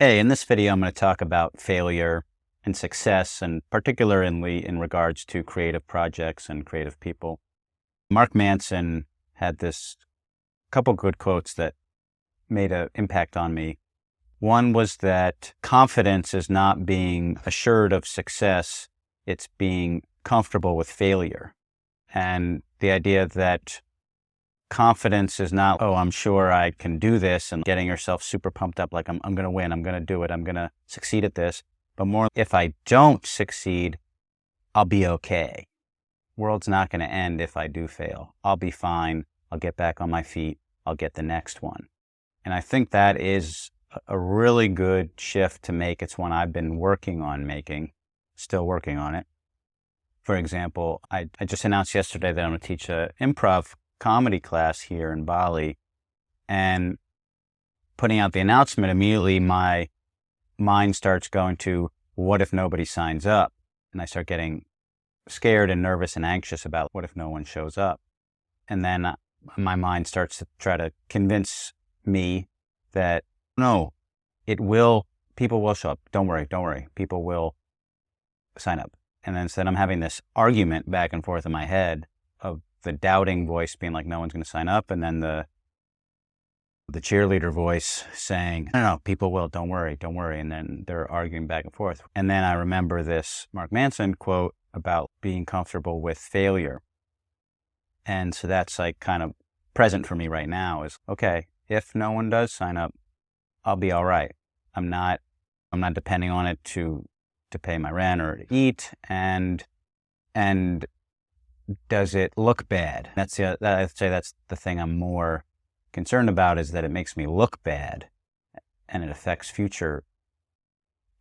Hey, in this video, I'm going to talk about failure and success, and particularly in regards to creative projects and creative people. Mark Manson had this couple good quotes that made an impact on me. One was that confidence is not being assured of success, it's being comfortable with failure. And the idea that confidence is not, oh, I'm sure I can do this, and getting yourself super pumped up like I'm going to win, I'm going to do it, I'm going to succeed at this, but more, if I don't succeed, I'll be okay. World's not going to end if I do fail. I'll be fine. I'll get back on my feet. I'll get the next one. And I think that is a really good shift to make. It's one I've been working on making, still working on it. For example, I just announced yesterday that I'm going to teach an improv comedy class here in Bali, and putting out the announcement, immediately my mind starts going to, what if nobody signs up? And I start getting scared and nervous and anxious about what if no one shows up? And then my mind starts to try to convince me that no, people will show up. Don't worry, people will sign up. And then instead I'm having this argument back and forth in my head of the doubting voice being like, no one's going to sign up. And then the cheerleader voice saying, no, people will, don't worry. And then they're arguing back and forth. And then I remember this Mark Manson quote about being comfortable with failure. And so that's like kind of present for me right now is, okay, if no one does sign up, I'll be all right. I'm not depending on it to pay my rent or to eat. And does it look bad? I'd say that's the thing I'm more concerned about, is that it makes me look bad and it affects future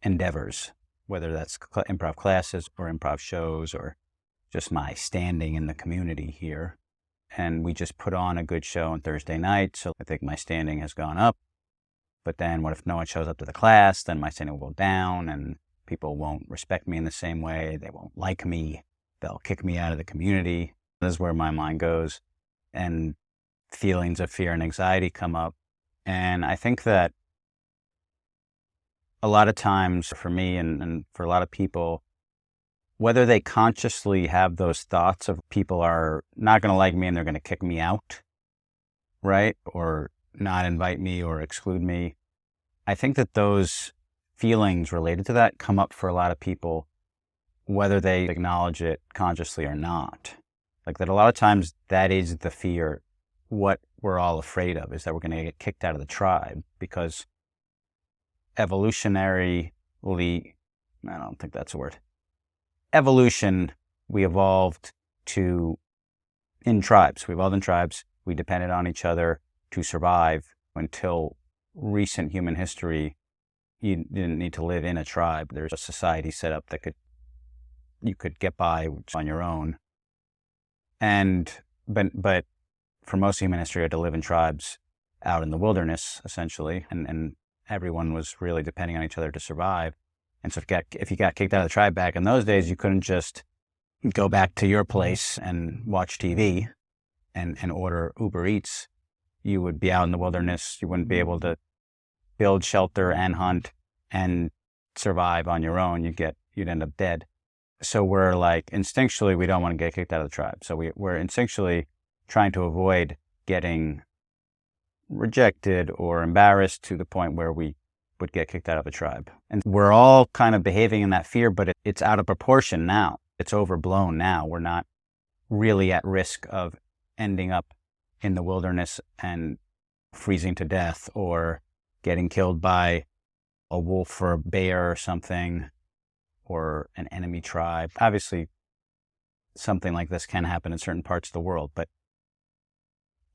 endeavors, whether that's improv classes or improv shows or just my standing in the community here. And we just put on a good show on Thursday night, so I think my standing has gone up. But then what if no one shows up to the class? Then my standing will go down and people won't respect me in the same way. They won't like me. They'll kick me out of the community. This is where my mind goes, and feelings of fear and anxiety come up. And I think that a lot of times for me and for a lot of people, whether they consciously have those thoughts of people are not going to like me and they're going to kick me out, right? Or not invite me or exclude me. I think that those feelings related to that come up for a lot of people, whether they acknowledge it consciously or not. Like that a lot of times that is the fear. What we're all afraid of is that we're going to get kicked out of the tribe, because evolutionarily, I don't think that's a word. Evolution, we evolved in tribes. We evolved in tribes. We depended on each other to survive until recent human history. You didn't need to live in a tribe. There's a society set up that you could get by on your own. But for most human history, you had to live in tribes out in the wilderness, essentially, and everyone was really depending on each other to survive. And so if you got kicked out of the tribe back in those days, you couldn't just go back to your place and watch TV and order Uber Eats. You would be out in the wilderness. You wouldn't be able to build shelter and hunt and survive on your own. You'd end up dead. So we're like, instinctually, we don't want to get kicked out of the tribe. So we're instinctually trying to avoid getting rejected or embarrassed to the point where we would get kicked out of a tribe. And we're all kind of behaving in that fear, but it's out of proportion now. It's overblown now. We're not really at risk of ending up in the wilderness and freezing to death or getting killed by a wolf or a bear or something, or an enemy tribe. Obviously, something like this can happen in certain parts of the world, but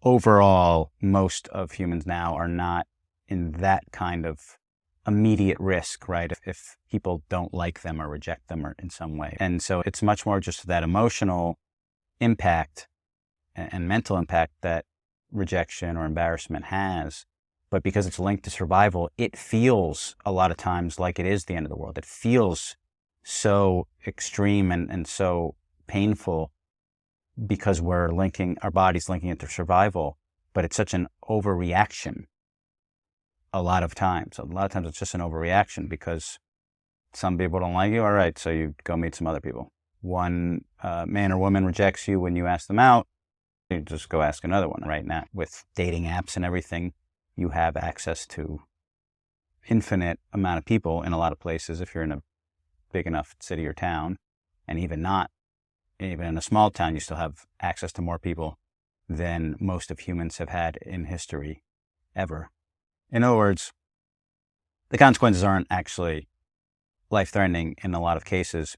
overall, most of humans now are not in that kind of immediate risk, right? If people don't like them or reject them or in some way. And so it's much more just that emotional impact and mental impact that rejection or embarrassment has. But because it's linked to survival, it feels a lot of times like it is the end of the world. It feels so extreme and so painful because our body's linking it to survival, but it's such an overreaction a lot of times. A lot of times it's just an overreaction because some people don't like you. All right, so you go meet some other people. One man or woman rejects you when you ask them out. You just go ask another one. Right now, with dating apps and everything, you have access to infinite amount of people in a lot of places if you're in a big enough city or town. And even in a small town, you still have access to more people than most of humans have had in history ever. In other words, the consequences aren't actually life-threatening in a lot of cases,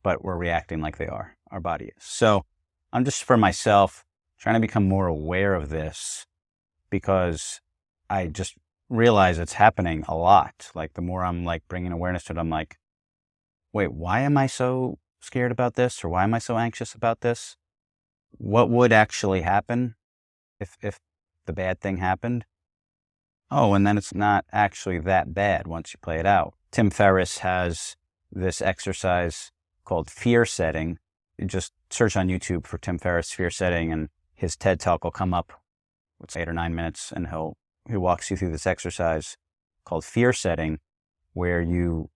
but we're reacting like they are. Our body is. So I'm just, for myself, trying to become more aware of this because I just realize it's happening a lot. Like the more I'm like bringing awareness to it, I'm like, wait, why am I so scared about this? Or why am I so anxious about this? What would actually happen if the bad thing happened? Oh, and then it's not actually that bad once you play it out. Tim Ferriss has this exercise called fear setting. You just search on YouTube for Tim Ferriss fear setting and his TED Talk will come up. It's 8 or 9 minutes and he walks you through this exercise called fear setting, where you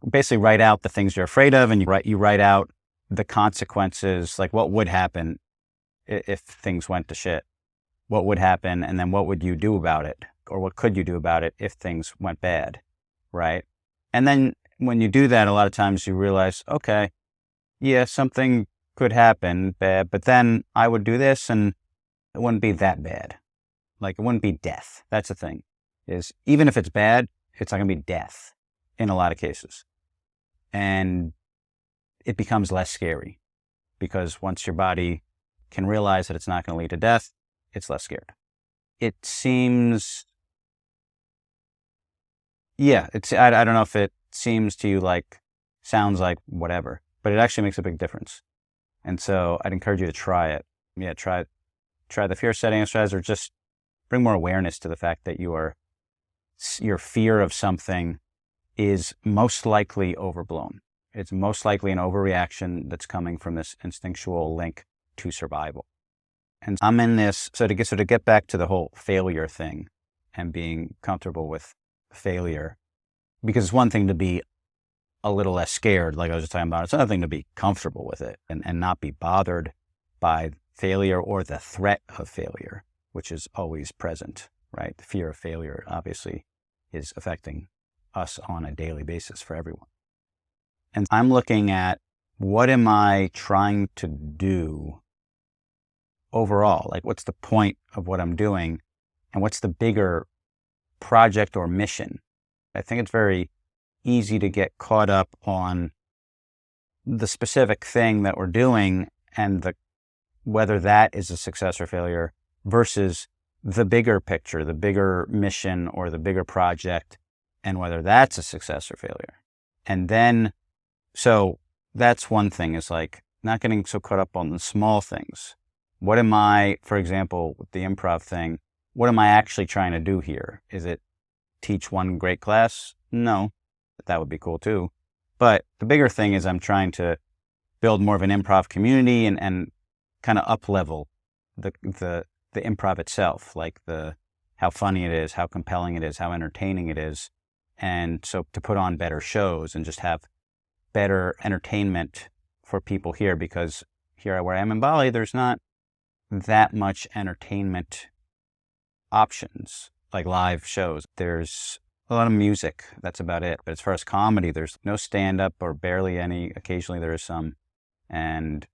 basically write out the things you're afraid of and you write out the consequences, like what would happen if things went to shit. What would happen, and then what would you do about it? Or what could you do about it if things went bad, right? And then when you do that, a lot of times you realize, okay, yeah, something could happen bad, but then I would do this and it wouldn't be that bad. Like it wouldn't be death. That's the thing, is even if it's bad, it's not going to be death in a lot of cases. And it becomes less scary because once your body can realize that it's not going to lead to death, it's less scared. It seems, I don't know if it seems to you like, sounds like whatever, but it actually makes a big difference. And so I'd encourage you to try it. Yeah, try the fear setting exercise, or just bring more awareness to the fact that your fear of something is most likely overblown. It's most likely an overreaction that's coming from this instinctual link to survival. And I'm in this, so to get back to the whole failure thing and being comfortable with failure, because it's one thing to be a little less scared, like I was just talking about. It's another thing to be comfortable with it and not be bothered by failure or the threat of failure, which is always present, right? The fear of failure obviously is affecting us on a daily basis for everyone. And I'm looking at, what am I trying to do overall? Like, what's the point of what I'm doing? And what's the bigger project or mission? I think it's very easy to get caught up on the specific thing that we're doing and whether that is a success or failure versus the bigger picture, the bigger mission or the bigger project, and whether that's a success or failure. And then, so that's one thing, is like not getting so caught up on the small things. What am I, for example, with the improv thing, what am I actually trying to do here? Is it teach one great class? No, but that would be cool too. But the bigger thing is I'm trying to build more of an improv community and kind of up-level the improv itself, like how funny it is, how compelling it is, how entertaining it is. And so to put on better shows and just have better entertainment for people here, because here where I am in Bali, there's not that much entertainment options, like live shows. There's a lot of music, that's about it. But as far as comedy, there's no stand-up or barely any. Occasionally there is some. And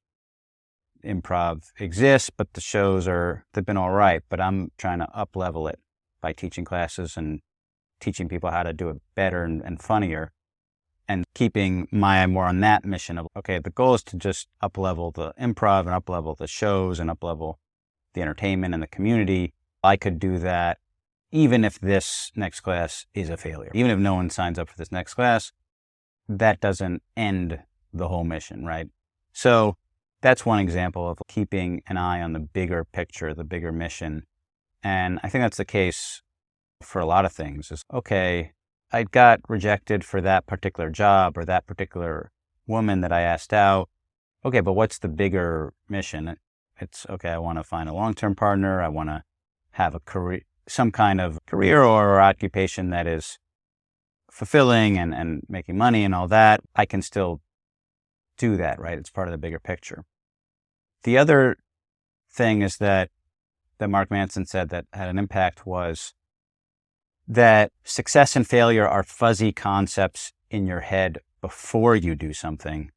improv exists, but the shows they've been all right. But I'm trying to up-level it by teaching classes and teaching people how to do it better and funnier, and keeping my eye more on that mission of, okay, the goal is to just up-level the improv and up-level the shows and up-level the entertainment and the community. I could do that even if this next class is a failure. Even if no one signs up for this next class, that doesn't end the whole mission, right? So that's one example of keeping an eye on the bigger picture, the bigger mission. And I think that's the case for a lot of things. Is, okay, I got rejected for that particular job or that particular woman that I asked out. Okay, but what's the bigger mission? It's, okay, I want to find a long-term partner. I want to have a career, some kind of career or occupation that is fulfilling and making money and all that, I can still do that, right? It's part of the bigger picture. The other thing is that Mark Manson said that had an impact was that success and failure are fuzzy concepts in your head before you do something,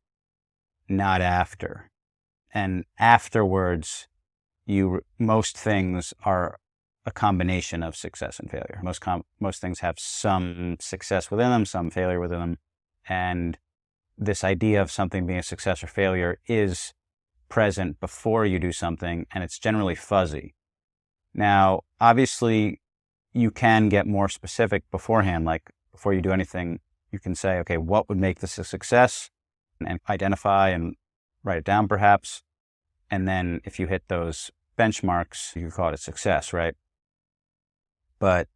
not after. And afterwards, most things are a combination of success and failure. Most things have some success within them, some failure within them. And this idea of something being a success or failure is present before you do something, and it's generally fuzzy. Now, obviously, you can get more specific beforehand, like before you do anything, you can say, okay, what would make this a success? And identify and write it down perhaps. And then if you hit those benchmarks, you call it a success, right? But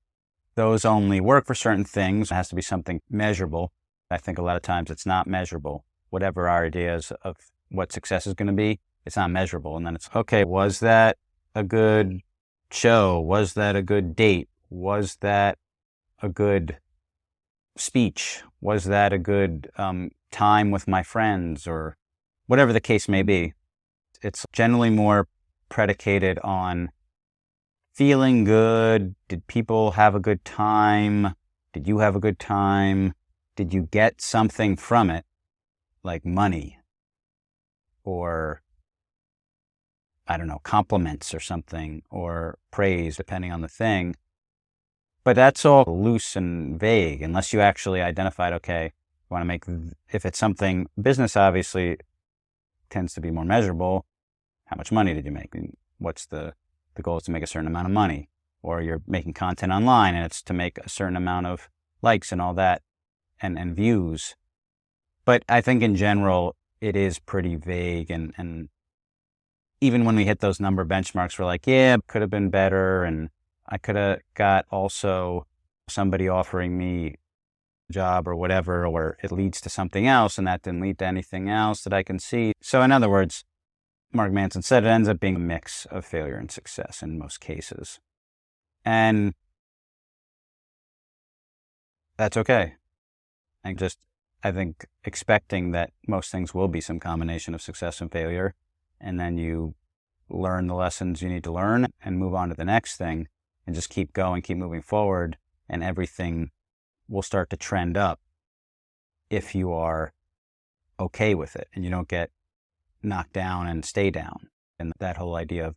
those only work for certain things. It has to be something measurable. I think a lot of times it's not measurable. Whatever our ideas of what success is going to be, it's not measurable. And then it's, okay, was that a good show? Was that a good date? Was that a good speech? Was that a good time with my friends? Or whatever the case may be. It's generally more predicated on feeling good. Did people have a good time? Did you have a good time? Did you get something from it, like money or, I don't know, compliments or something, or praise, depending on the thing. But that's all loose and vague unless you actually identified, okay, you want to make, if it's something, business obviously tends to be more measurable. How much money did you make? And what's the goal is to make a certain amount of money. Or you're making content online and it's to make a certain amount of likes and all that and views. But I think in general, it is pretty vague. And even when we hit those number benchmarks, we're like, yeah, it could have been better. And I could have got also somebody offering me a job or whatever, or it leads to something else and that didn't lead to anything else that I can see. So in other words, Mark Manson said it ends up being a mix of failure and success in most cases. And that's okay. I think expecting that most things will be some combination of success and failure, and then you learn the lessons you need to learn and move on to the next thing and just keep going, keep moving forward, and everything will start to trend up if you are okay with it and you don't get knocked down and stay down. And that whole idea of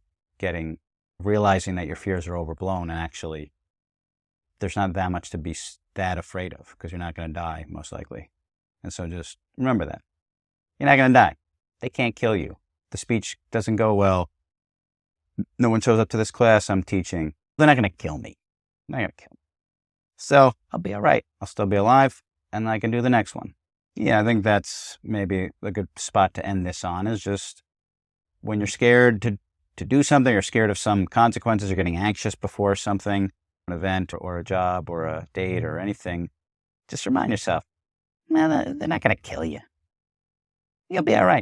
realizing that your fears are overblown and actually there's not that much to be that afraid of because you're not going to die most likely. And so just remember that. You're not going to die. They can't kill you. The speech doesn't go well. No one shows up to this class I'm teaching. They're not going to kill me. They're not going to kill me. So I'll be all right. I'll still be alive and I can do the next one. Yeah, I think that's maybe a good spot to end this on, is just when you're scared to do something or scared of some consequences, you're getting anxious before something, an event or a job or a date or anything, just remind yourself, man, they're not going to kill you. You'll be all right.